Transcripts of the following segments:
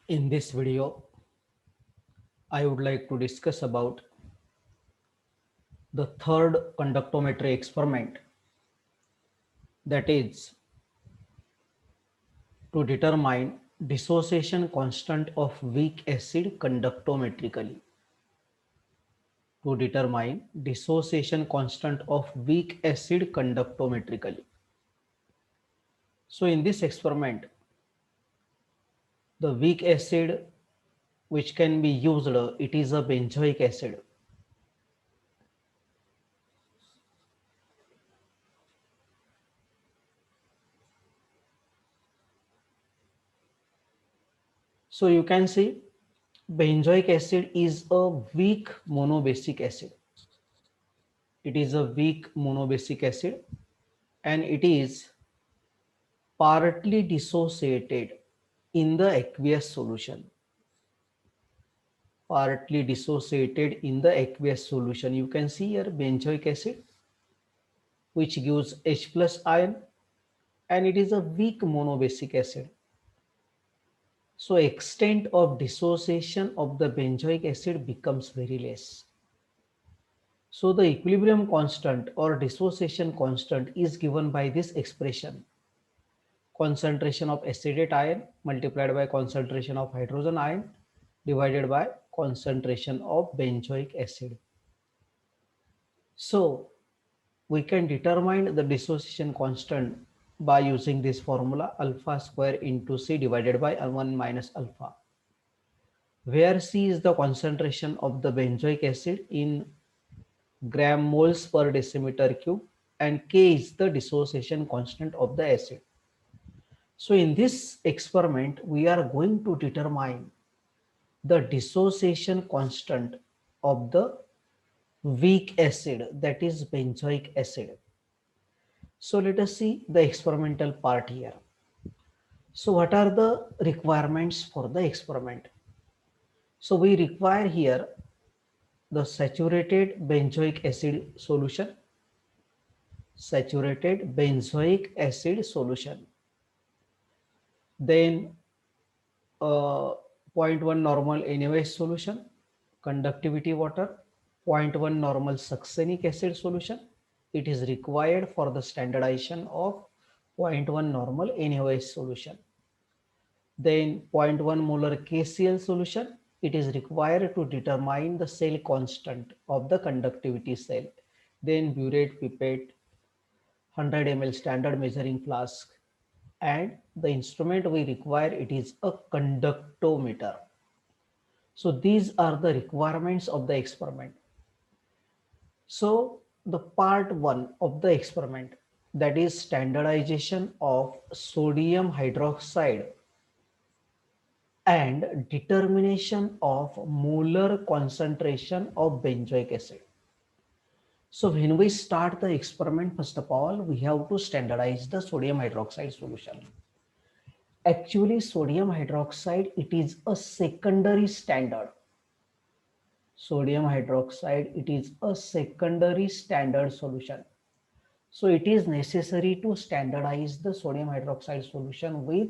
In this video, I would like to discuss about the third conductometry experiment, that is to determine dissociation constant of weak acid conductometrically. To determine dissociation constant of weak acid conductometrically. So in this experiment, the weak acid which can be used, it is a benzoic acid. So you can see benzoic acid is a weak monobasic acid. It is a weak monobasic acid and it is partly dissociated in the aqueous solution. Partly dissociated in the aqueous solution. You can see here benzoic acid which gives H plus ion and it is a weak monobasic acid. So extent of dissociation of the benzoic acid becomes very less. So the equilibrium constant or dissociation constant is given by this expression. Concentration of acetate ion multiplied by concentration of hydrogen ion divided by concentration of benzoic acid. So we can determine the dissociation constant by using this formula alpha square into C divided by 1 minus alpha, where C is the concentration of the benzoic acid in gram moles per decimeter cube and K is the dissociation constant of the acid. So in this experiment, we are going to determine the dissociation constant of the weak acid, that is benzoic acid. So let us see the experimental part here. So what are the requirements for the experiment? So we require here the saturated benzoic acid solution, saturated benzoic acid solution, then zero point 0.1 normal NaOH solution, conductivity water, zero point 0.1 normal succinic acid solution. It is required for the standardization of 0.1 normal NaOH solution. Then 0.1 molar KCl solution. It is required to determine the cell constant of the conductivity cell. Then burette pipette, 100 ml standard measuring flask, and the instrument we require, it is a conductometer. So these are the requirements of the experiment. So the part 1 of the experiment, that is standardization of sodium hydroxide and determination of molar concentration of benzoic acid. So when we start the experiment, first of all, we have to standardize the sodium hydroxide solution. Actually, sodium hydroxide, it is a secondary standard. Sodium hydroxide, it is a secondary standard solution. So it is necessary to standardize the sodium hydroxide solution with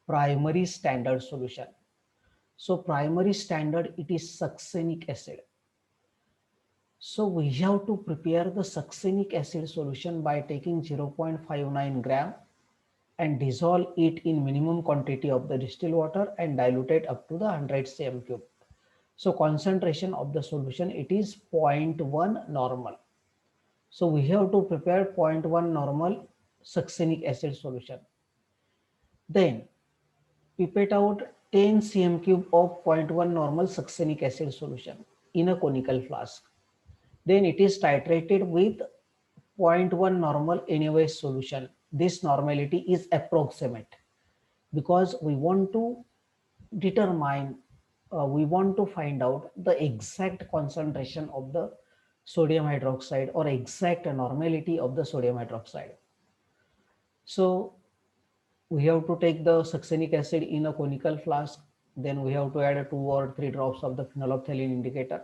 primary standard solution. So primary standard, it is succinic acid. So we have to prepare the succinic acid solution by taking 0.59 gram and dissolve it in minimum quantity of the distilled water and dilute it up to the 100 cm cube. So concentration of the solution, it is 0.1 normal. So we have to prepare 0.1 normal succinic acid solution. Then pipette out 10 cm cube of 0.1 normal succinic acid solution in a conical flask. Then it is titrated with 0.1 normal NaOH solution. This normality is approximate because we want to determine, we want to find out the exact concentration of the sodium hydroxide or exact normality of the sodium hydroxide. So we have to take the succinic acid in a conical flask. Then we have to add 2 or 3 drops of the phenolphthalein indicator.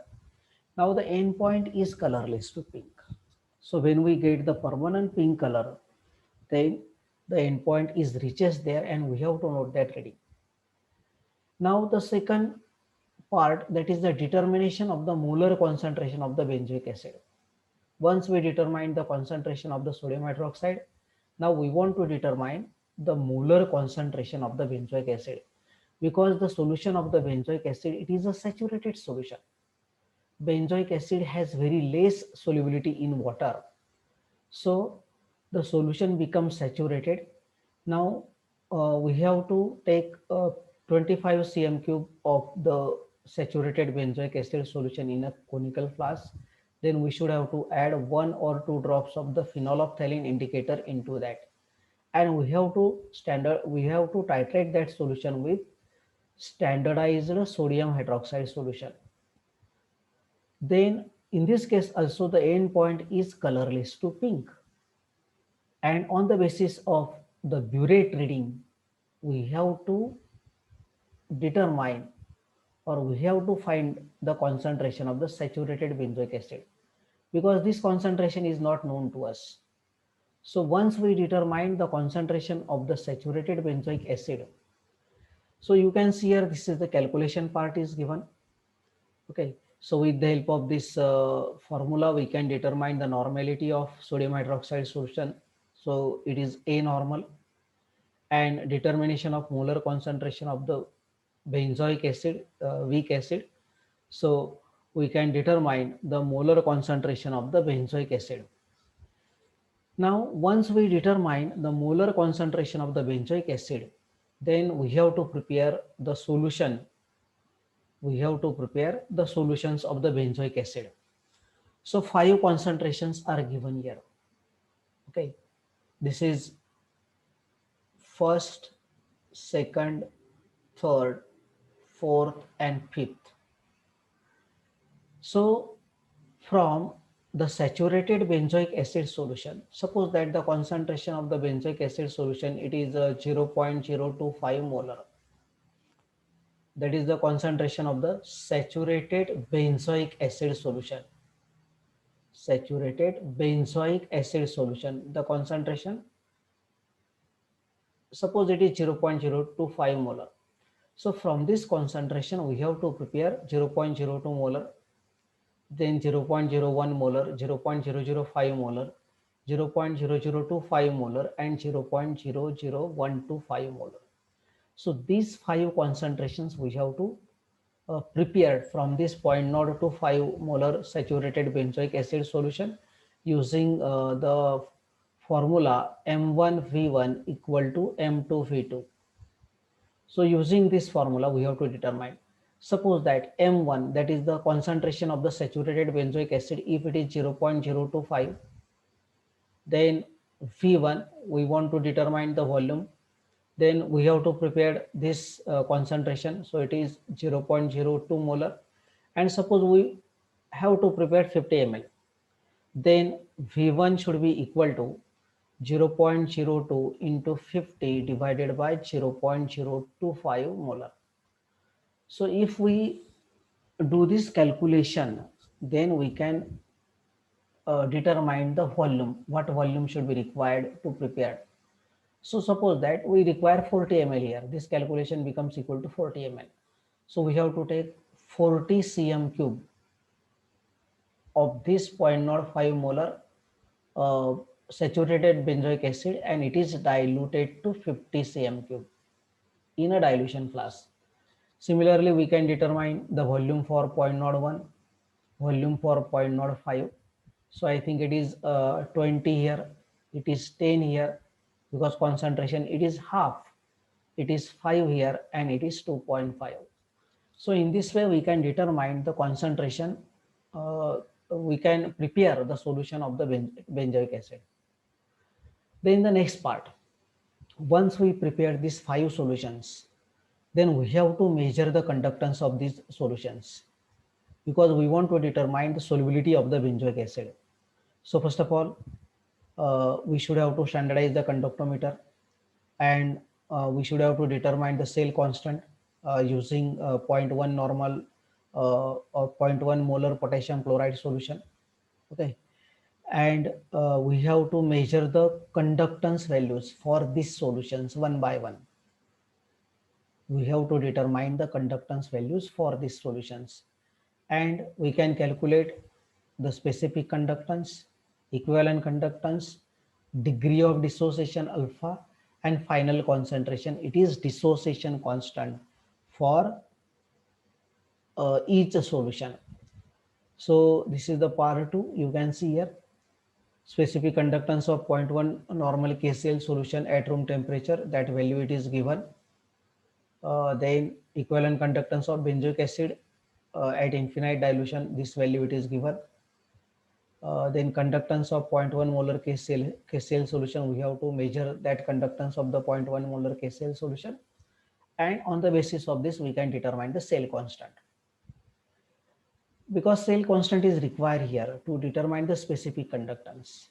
Now the end point is colorless to pink. So when we get the permanent pink color, then the endpoint is reaches there and we have to note that reading. Now the second part, that is the determination of the molar concentration of the benzoic acid. Once we determine the concentration of the sodium hydroxide, now we want to determine the molar concentration of the benzoic acid, because the solution of the benzoic acid, it is a saturated solution. Benzoic acid has very less solubility in water, so the solution becomes saturated. Now we have to take 25 cm cube of the saturated benzoic acid solution in a conical flask. Then we should have to add 1 or 2 drops of the phenolphthalein indicator into that, and we have to titrate that solution with standardized sodium hydroxide solution. Then in this case also the end point is colorless to pink, and on the basis of the burette reading we have to determine, or we have to find the concentration of the saturated benzoic acid, because this concentration is not known to us. So once we determine the concentration of the saturated benzoic acid, so you can see here, this is the calculation part is given. Okay, so with the help of this formula we can determine the normality of sodium hydroxide solution. So it is A normal, and determination of molar concentration of the benzoic acid, weak acid. So we can determine the molar concentration of the benzoic acid. Now once we determine the molar concentration of the benzoic acid, then we have to prepare the solution. We have to prepare the solutions of the benzoic acid. So 5 concentrations are given here. Okay, this is first, second, third, fourth, and fifth. So from the saturated benzoic acid solution, suppose that the concentration of the benzoic acid solution, it is 0.025 molar. That is the concentration of the saturated benzoic acid solution. Saturated benzoic acid solution, the concentration, suppose it is 0.025 molar. So from this concentration we have to prepare 0.02 molar, then 0.01 molar, 0.005 molar, 0.0025 molar, and 0.00125 molar. So these 5 concentrations we have to prepare from this 0.025 molar saturated benzoic acid solution using the formula M1V1 equal to M2V2. So using this formula we have to determine, suppose that M1, that is the concentration of the saturated benzoic acid, if it is 0.025, then V1 we want to determine the volume, then we have to prepare this concentration, so it is 0.02 molar, and suppose we have to prepare 50 ml, then V1 should be equal to 0.02 into 50 divided by 0.025 molar. So if we do this calculation, then we can determine the volume, what volume should be required to prepare. So suppose that we require 40 ml here, this calculation becomes equal to 40 ml. So we have to take 40 cm cube of this 0.05 molar saturated benzoic acid, and it is diluted to 50 cm cube in a dilution flask. Similarly, we can determine the volume for 0.01, volume for 0.05. So I think it is 20 here, it is 10 here, because concentration it is half, it is 5 here, and it is 2.5. So in this way we can determine the concentration, we can prepare the solution of the benzoic acid. Then the next part, once we prepare these 5 solutions, then we have to measure the conductance of these solutions, because we want to determine the solubility of the benzoic acid. So first of all, we should have to standardize the conductometer, and we should have to determine the cell constant using 0.1 normal or 0.1 molar potassium chloride solution. Okay, and we have to measure the conductance values for these solutions one by one. we have to determine the conductance values for these solutions, and we can calculate the specific conductance, equivalent conductance, degree of dissociation alpha, and final concentration. It is dissociation constant for each solution. So this is the part 2. You can see here specific conductance of zero point 0.1 normal KCl solution at room temperature, that value it is given. Then equivalent conductance of benzoic acid at infinite dilution, this value it is given. Then conductance of zero point 0.1 molar KCl solution, we have to measure that conductance of the 0.1 molar KCl solution, and on the basis of this we can determine the cell constant, because cell constant is required here to determine the specific conductance.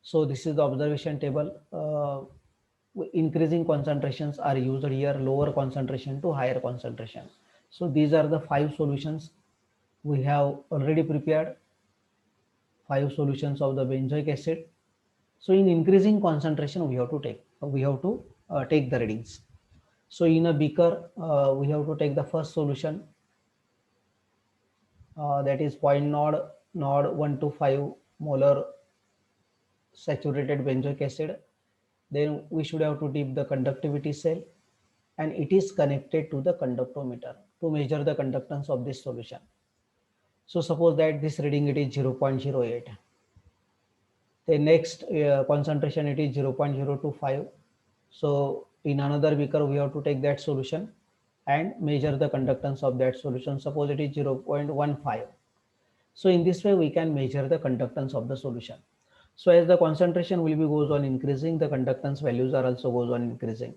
So this is the observation table. Increasing concentrations are used here, lower concentration to higher concentration. So these are the 5 solutions we have already prepared, 5 solutions of the benzoic acid. So in increasing concentration we have to take the readings. So in a beaker we have to take the first solution, that is 0.125 molar saturated benzoic acid. Then we should have to dip the conductivity cell, and it is connected to the conductometer to measure the conductance of this solution. So suppose that this reading it is 0.08. The next concentration it is 0.025. So in another beaker we have to take that solution and measure the conductance of that solution. Suppose it is 0.15. So in this way we can measure the conductance of the solution. So as the concentration will be goes on increasing, the conductance values are also goes on increasing.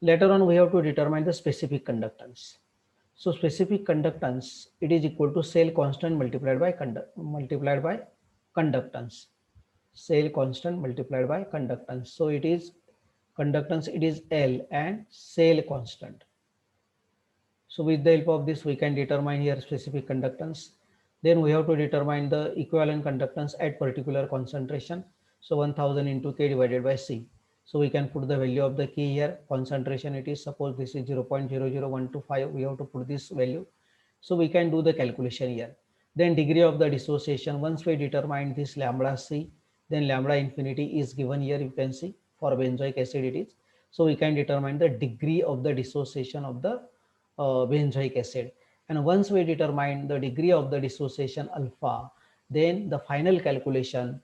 Later on we have to determine the specific conductance. So specific conductance, it is equal to cell constant multiplied by conductance. Cell constant multiplied by conductance. So it is conductance, it is L, and cell constant. So with the help of this we can determine here specific conductance. Then we have to determine the equivalent conductance at particular concentration. So 1000 into K divided by C. So we can put the value of the K here. Concentration it is, suppose this is 0.00125. We have to put this value. So we can do the calculation here. Then degree of the dissociation. Once we determine this lambda C, then lambda infinity is given here. You can see for benzoic acid it is. So we can determine the degree of the dissociation of the benzoic acid. And once we determine the degree of the dissociation alpha, then the final calculation,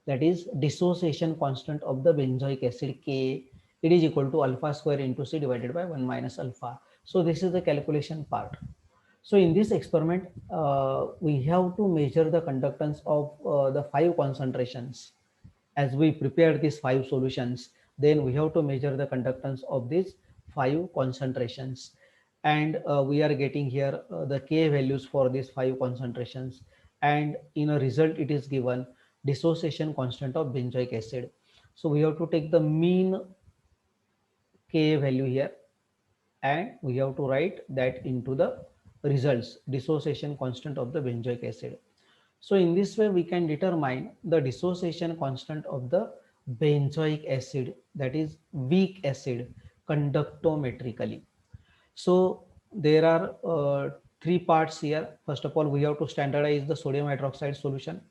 that is dissociation constant of the benzoic acid K, it is equal to alpha square into C divided by 1 minus alpha. So this is the calculation part. So in this experiment, we have to measure the conductance of the 5 concentrations. As we prepare these 5 solutions, then we have to measure the conductance of these 5 concentrations. And we are getting here the K values for these 5 concentrations. And in a result, it is given dissociation constant of benzoic acid. So we have to take the mean K value here, and we have to write that into the results, dissociation constant of the benzoic acid. So in this way we can determine the dissociation constant of the benzoic acid, that is weak acid, conductometrically. So there are 3 parts here. First of all, we have to standardize the sodium hydroxide solution.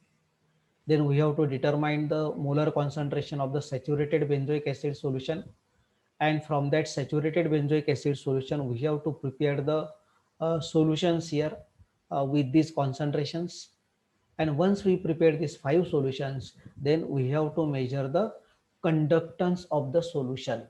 Then we have to determine the molar concentration of the saturated benzoic acid solution. And from that saturated benzoic acid solution, we have to prepare the solutions here with these concentrations. And once we prepare these 5 solutions, then we have to measure the conductance of the solution.